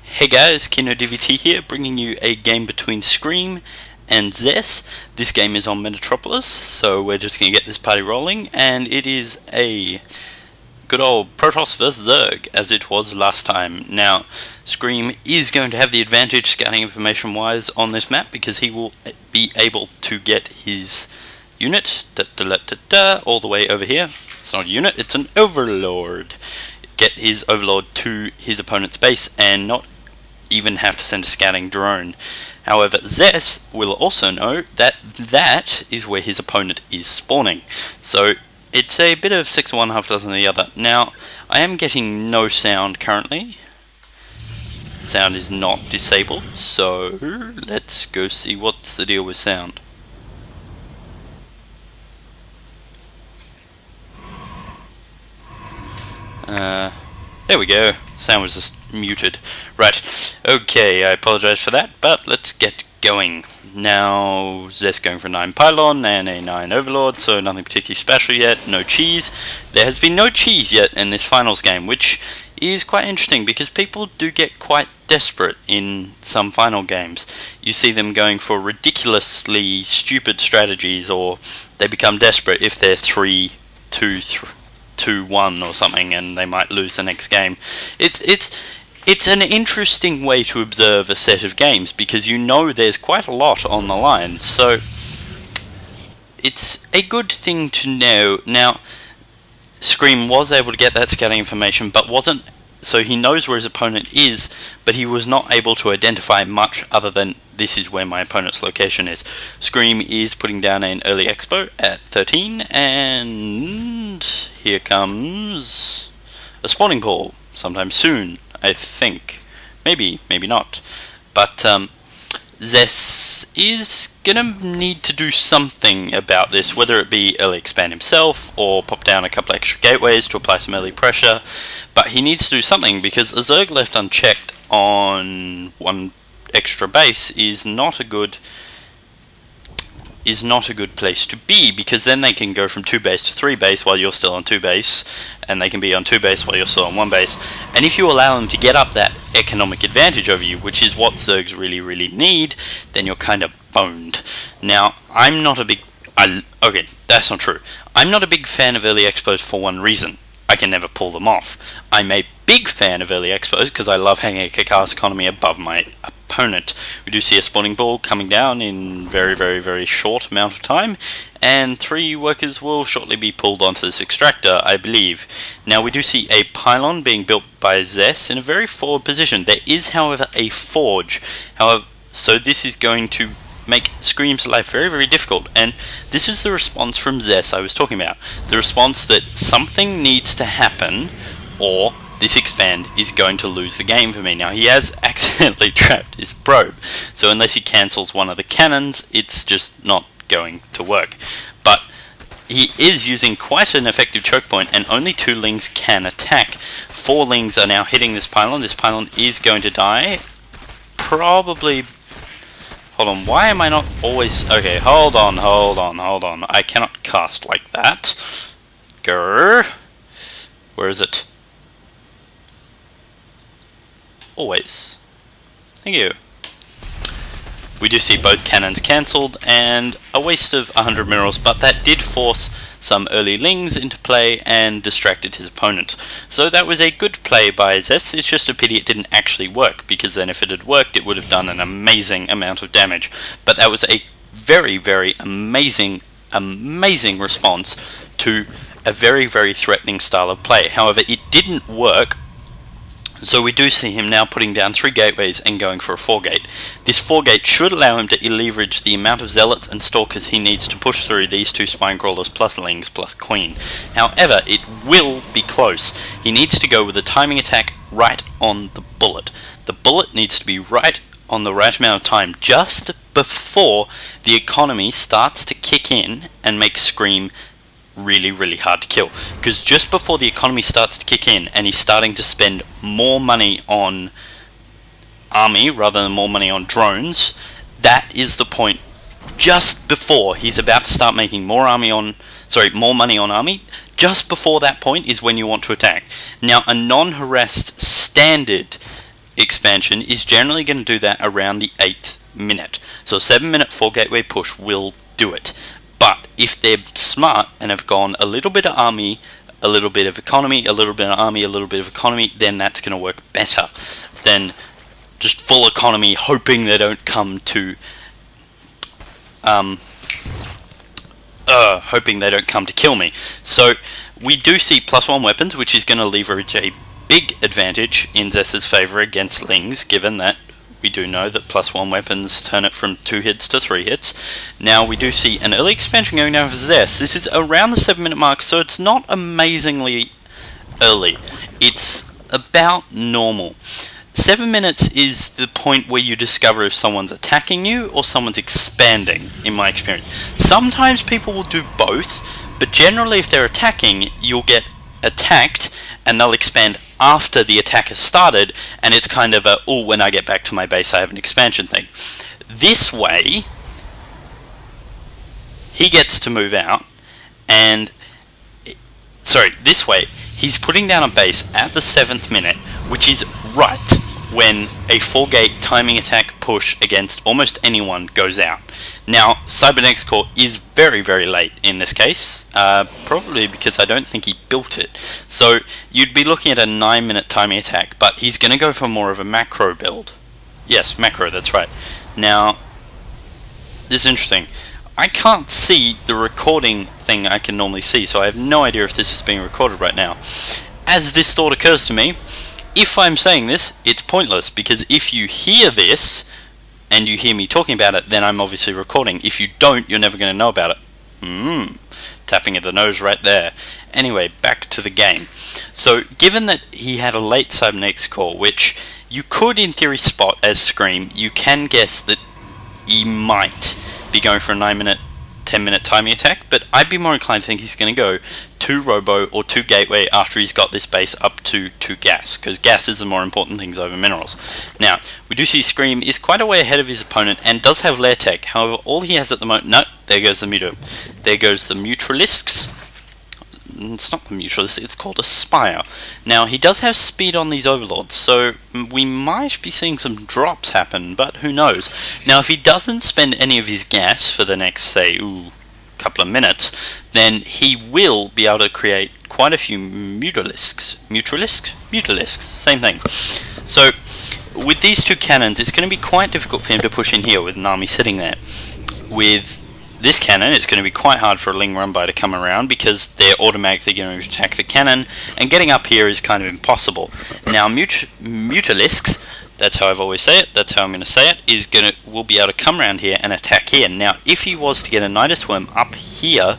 Hey guys, KinoDVT here, bringing you a game between Scream and Zess. This game is on Metropolis, so we're just going to get this party rolling, and it is a good old Protoss vs Zerg, as it was last time. Now, Scream is going to have the advantage scouting information-wise on this map, because he will be able to get his unit, all the way over here. It's not a unit, it's an Overlord. Get his Overlord to his opponent's base, and not even have to send a scouting drone. However, Zess will also know that that is where his opponent is spawning. So it's a bit of 6 of one, half dozen of the other. Now, I am getting no sound currently. Sound is not disabled, so let's go see what's the deal with sound. There we go. Sound was just muted. Right. Okay, I apologize for that, but let's get going. Now, Zess going for a 9 Pylon and a 9 Overlord, so nothing particularly special yet. No cheese. There has been no cheese yet in this finals game, which is quite interesting because people do get quite desperate in some final games. You see them going for ridiculously stupid strategies, or they become desperate if they're 2-1 or something, and they might lose the next game. It's an interesting way to observe a set of games, because you know there's quite a lot on the line, so it's a good thing to know. Now, Scream was able to get that scouting information, but wasn't, so he knows where his opponent is, but he was not able to identify much other than this is where my opponent's location is. Scream is putting down an early expo at 13, and here comes a spawning pool sometime soon, I think. Maybe, maybe not. But Zess is gonna need to do something about this, whether it be early expand himself or pop down a couple extra gateways to apply some early pressure. But he needs to do something, because a Zerg left unchecked on one extra base is not a good place to be, because then they can go from 2 base to 3 base while you're still on 2 base, and they can be on 2 base while you're still on 1 base. And if you allow them to get up that economic advantage over you, which is what Zergs really need, then you're kind of boned. Now, I'm not a big... okay, that's not true. I'm not a big fan of early expos for one reason. I can never pull them off. I'm a big fan of early expos because I love hanging a Kaka's economy above my opponent. We do see a spawning ball coming down in very short amount of time, and 3 workers will shortly be pulled onto this extractor, I believe. Now, we do see a pylon being built by Zess in a very forward position. There is, however, a forge. However, so this is going to make Scream's life very difficult, and this is the response from Zess I was talking about. The response that something needs to happen, or this expand is going to lose the game for me. Now, he has accidentally trapped his probe, so unless he cancels one of the cannons, it's just not going to work. But he is using quite an effective choke point, and only 2 Lings can attack. 4 Lings are now hitting this pylon. This pylon is going to die. Probably... Hold on, why am I not always... Okay, hold on. I cannot cast like that. Grrr. Where is it? Always. Thank you. We do see both cannons cancelled, and a waste of 100 minerals, but that did force some early Lings into play and distracted his opponent. So that was a good play by Zess. It's just a pity it didn't actually work, because then if it had worked, it would have done an amazing amount of damage. But that was a very amazing response to a very threatening style of play. However, it didn't work. So we do see him now putting down 3 gateways and going for a 4-gate. This 4-gate should allow him to leverage the amount of zealots and stalkers he needs to push through these 2 spine crawlers plus Lings plus Queen. However, it will be close. He needs to go with a timing attack right on the bullet. The bullet needs to be right on the right amount of time, just before the economy starts to kick in and make Scream really hard to kill. Because just before the economy starts to kick in and he's starting to spend more money on army rather than more money on drones, that is the point. Just before he's about to start making more money on army, just before that point is when you want to attack. Now, a non-harassed standard expansion is generally going to do that around the 8th minute. So a 7-minute 4 gateway push will do it. But if they're smart and have gone a little bit of army, a little bit of economy, a little bit of army, a little bit of economy, then that's going to work better than just full economy, hoping they don't come to kill me. So we do see +1 weapons, which is going to leverage a big advantage in Zess's favour against Lings, given that we do know that +1 weapons turn it from 2 hits to 3 hits. Now we do see an early expansion going down for Zess. This is around the 7-minute mark, so it's not amazingly early. It's about normal. 7 minutes is the point where you discover if someone's attacking you or someone's expanding, in my experience. Sometimes people will do both, but generally if they're attacking, you'll get attacked and they'll expand after the attack has started, and it's kind of a, oh, when I get back to my base I have an expansion thing. This way, he gets to move out, and this way, he's putting down a base at the 7th minute, which is right when a 4-gate timing attack push against almost anyone goes out. Now, Cybernetics Core is very, very late in this case, probably because I don't think he built it. So you'd be looking at a 9-minute timing attack, but he's going to go for more of a macro build. Yes, macro, that's right. Now, this is interesting. I can't see the recording thing I can normally see, so I have no idea if this is being recorded right now. As this thought occurs to me, if I'm saying this, it's pointless, because if you hear this, and you hear me talking about it, then I'm obviously recording. If you don't, you're never going to know about it. Tapping at the nose right there. Anyway, back to the game. So, given that he had a late Cybernetics Core, which you could in theory spot as Scream, you can guess that he might be going for a 9-minute, 10-minute timing attack, but I'd be more inclined to think he's going to go 2 Robo or 2 Gateway after he's got this base up to 2 Gas, because Gas is the more important things over Minerals. Now, we do see Scream is quite a way ahead of his opponent and does have Lair Tech. However, all he has at the moment... No, there goes the Mutualisks. It's not the Mutualist, it's called a Spire. Now, he does have speed on these Overlords, so we might be seeing some drops happen, but who knows. Now, if he doesn't spend any of his gas for the next, say, couple of minutes, then he will be able to create quite a few Mutualisks, same thing. So, with these 2 cannons, it's going to be quite difficult for him to push in here with an army sitting there. With this cannon, it's going to be quite hard for a Ling Rumbai to come around because they're automatically going to attack the cannon, and getting up here is kind of impossible. Now, Mutalisks, that's how I've always say it, that's how I'm going to say it, will be able to come around here and attack here. Now, if he was to get a Nidus Worm up here,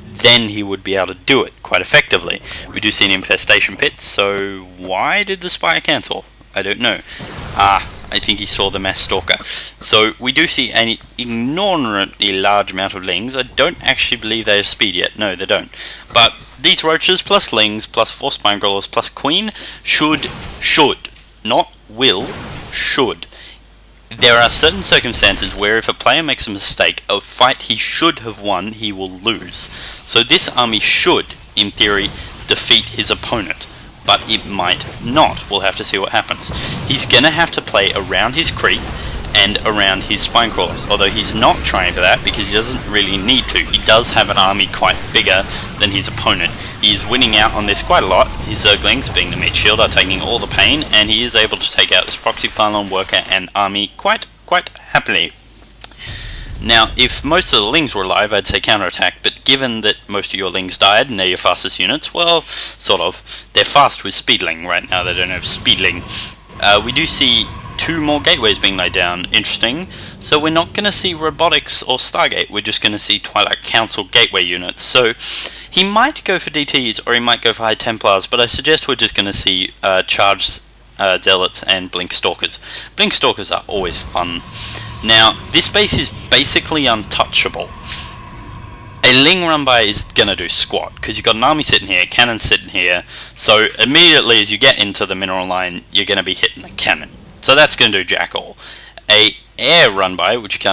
then he would be able to do it quite effectively. We do see an Infestation Pit, so why did the Spire cancel? I don't know. I think he saw the Mass Stalker. So we do see an inordinately large amount of Lings. I don't actually believe they have speed yet. No, they don't. But these Roaches plus Lings plus 4 Spine Crawlers plus Queen should, not will, should. There are certain circumstances where if a player makes a mistake, a fight he should have won, he will lose. So this army should, in theory, defeat his opponent. But it might not. We'll have to see what happens. He's going to have to play around his creep and around his Spine Crawlers, although he's not trying for that because he doesn't really need to. He does have an army quite bigger than his opponent. He is winning out on this quite a lot. His Zerglings, being the Meat Shield, are taking all the pain, and he is able to take out this Proxy Pylon Worker and army quite happily. Now, if most of the Lings were alive, I'd say counterattack, but given that most of your Lings died and they're your fastest units, well, sort of. They're fast with Speedling right now, they don't have Speedling. We do see 2 more gateways being laid down, interesting. So we're not going to see Robotics or Stargate, we're just going to see Twilight Council gateway units. So he might go for DTs or he might go for High Templars, but I suggest we're just going to see Charged Zealots and Blink Stalkers. Blink Stalkers are always fun. Now, this base is basically untouchable. A Ling Rumbai is going to do squat, because you've got an army sitting here, cannon sitting here, so immediately as you get into the mineral line, you're going to be hitting the cannon. So that's going to do jack all. A Air Rumbai, which you can't